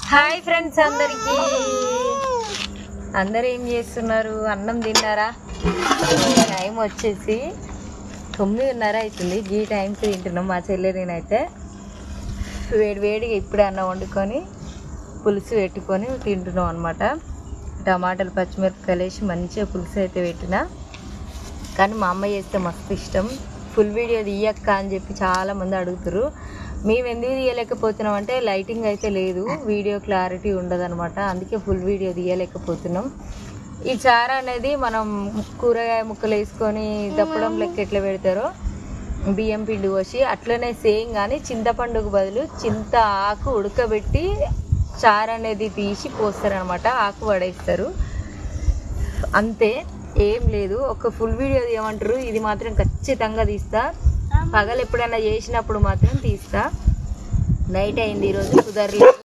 Hi friends, అందరూ ఏం చేస్తున్నారు? అన్నం తిన్నారా? టైం వచ్చేసి 9:30 అవుతుంది. ఈ టైంకి తింటున్నాం మా చెల్లె నేనైతే. వేడివేడిగా ఇప్పుడే అన్నం వండుకొని పులుసు పెట్టుకొని తింటున్నాం అనమాట. టమాటాలు పచ్చిమిరపకాయలు వేసి మంచిగా పులుసు అయితే పెట్టిన. కానీ మా అమ్మ చేస్తే మస్తు ఇష్టం. ఫుల్ వీడియో తీయక్క అని చెప్పి చాలామంది అడుగుతారు. మేము ఎందుకు తీయలేకపోతున్నాం అంటే లైటింగ్ అయితే లేదు, వీడియో క్లారిటీ ఉండదన్నమాట. అందుకే ఫుల్ వీడియో తీయలేకపోతున్నాం. ఈ చారు అనేది మనం కూరగాయ ముక్కలు వేసుకొని దప్పడం లెక్క ఎట్లా పెడతారో బియ్యం పిండి పోసి అట్లనే సేమ్, కానీ చింతపండుకు బదులు చింత ఆకు ఉడకబెట్టి చారు అనేది తీసి పోస్తారనమాట. ఆకు పడేస్తారు అంతే, ఏం లేదు. ఒక ఫుల్ వీడియో తీయమంటారు, ఇది మాత్రం ఖచ్చితంగా తీస్తా. పగలు ఎప్పుడైనా చేసినప్పుడు మాత్రం తీస్తా. నైట్ అయింది, ఈరోజు కుదరలేదు.